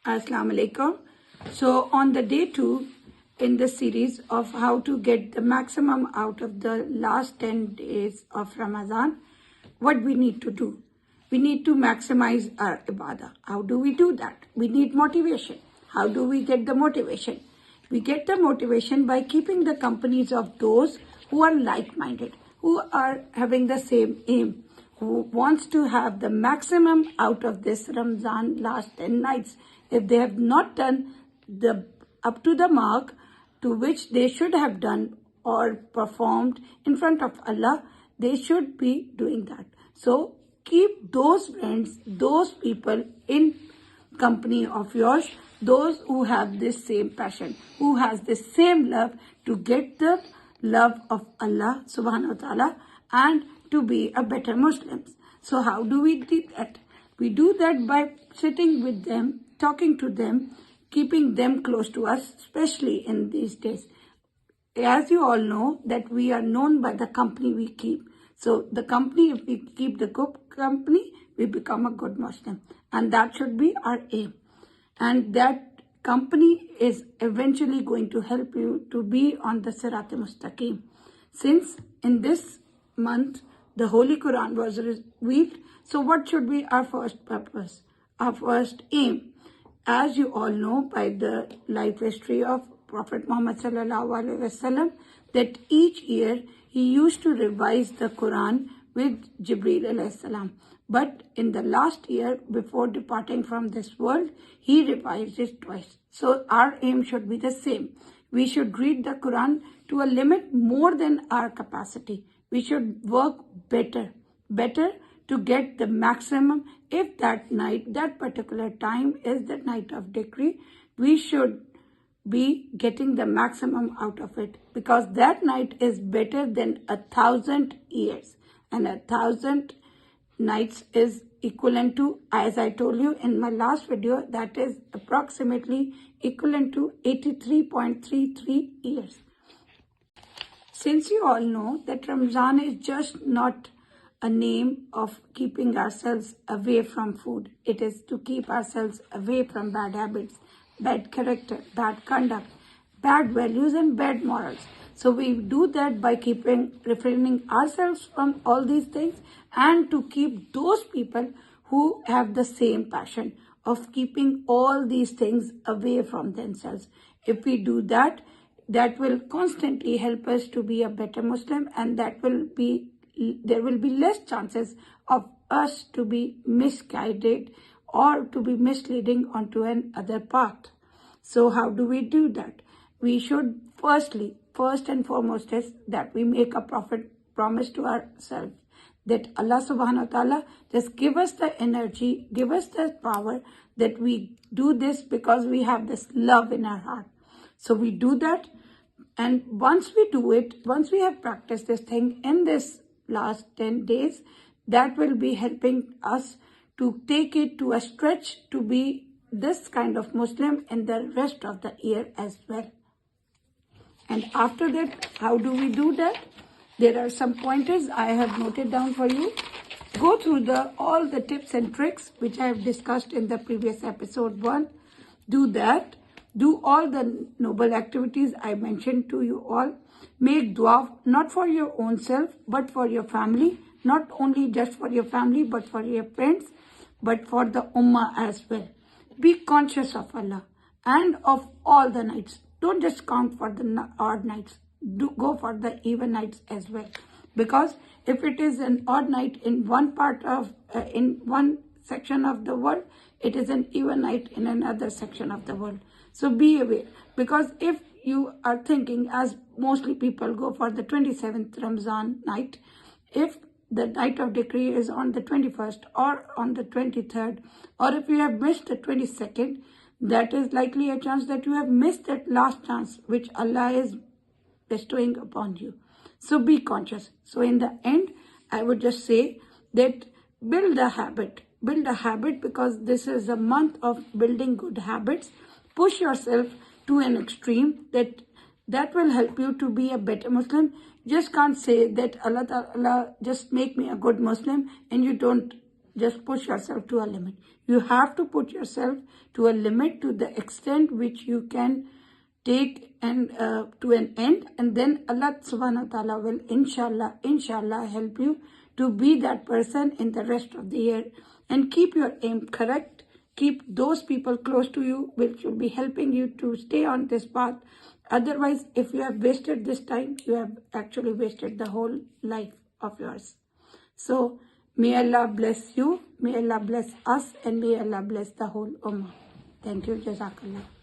Assalamu alaikum. So on the day 2 in the series of how to get the maximum out of the last 10 days of Ramadan, what we need to do? We need to maximize our ibadah. How do we do that? We need motivation. How do we get the motivation? We get the motivation by keeping the companies of those who are like-minded, who are having the same aim, who wants to have the maximum out of this Ramadan last 10 nights. If they have not done the up to the mark to which they should have done or performed in front of Allah, they should be doing that. So keep those friends, those people in company of yours, those who have this same passion, who has this same love to get the love of Allah subhanahu wa ta'ala and to be a better Muslims. So how do we do that? We do that by sitting with them, talking to them, keeping them close to us, especially in these days. As you all know, that we are known by the company we keep. So the company, if we keep the good company, we become a good Muslim. And that should be our aim. And that company is eventually going to help you to be on the Sirat-e-Mustaqim. Since in this month, the Holy Quran was revealed, so what should be our first purpose, our first aim? As you all know by the life history of Prophet Muhammad sallallahu alaihi wasallam, that each year he used to revise the Quran with Jibreel alayhi salam. But in the last year, before departing from this world, he revised it twice. So our aim should be the same. We should read the Quran to a limit more than our capacity. We should work better to get the maximum. If that night, that particular time is the night of decree, we should be getting the maximum out of it, because that night is better than 1,000 years, and 1,000 nights is equivalent to, as I told you in my last video, that is approximately equivalent to 83.33 years. Since you all know that Ramzan is just not a name of keeping ourselves away from food. It is to keep ourselves away from bad habits, bad character, bad conduct, bad values and bad morals. So we do that by refraining ourselves from all these things, and to keep those people who have the same passion of keeping all these things away from themselves. If we do that, that will constantly help us to be a better Muslim, and there will be less chances of us to be misguided or to be misleading onto another path. So how do we do that? We should first and foremost is that we make a promise to ourselves that Allah subhanahu wa ta'ala just give us the energy, give us the power, that we do this because we have this love in our heart. So we do that, and once we do it, once we have practiced this thing in this last 10 days, that will be helping us to take it to a stretch to be this kind of Muslim in the rest of the year as well. And after that, how do we do that? There are some pointers I have noted down for you. Go through all the tips and tricks which I have discussed in the previous episode 1. Do that. Do all the noble activities I mentioned to you all. Make dua, not for your own self, but for your family. Not only just for your family, but for your friends, but for the ummah as well. Be conscious of Allah and of all the nights. Don't just count for the odd nights. Go for the even nights as well. Because if it is an odd night in one part of, in one section of the world, it is an even night in another section of the world. So be aware, because if you are thinking, as mostly people go for the 27th Ramzan night, if the night of decree is on the 21st or on the 23rd, or if you have missed the 22nd, that is likely a chance that you have missed that last chance which Allah is bestowing upon you. So be conscious. So in the end, I would just say that build a habit, because this is a month of building good habits. Push yourself to an extreme that will help you to be a better Muslim. Just can't say that Allah Ta'ala just make me a good Muslim and you don't just push yourself to a limit. You have to put yourself to a limit to the extent which you can take and to an end, and then Allah subhanahu wa ta'ala will inshallah help you to be that person in the rest of the year. And keep your aim correct. Keep those people close to you which will be helping you to stay on this path. Otherwise, if you have wasted this time, you have actually wasted the whole life of yours. So may Allah bless you, may Allah bless us, and may Allah bless the whole ummah. Thank you. Jazakallah.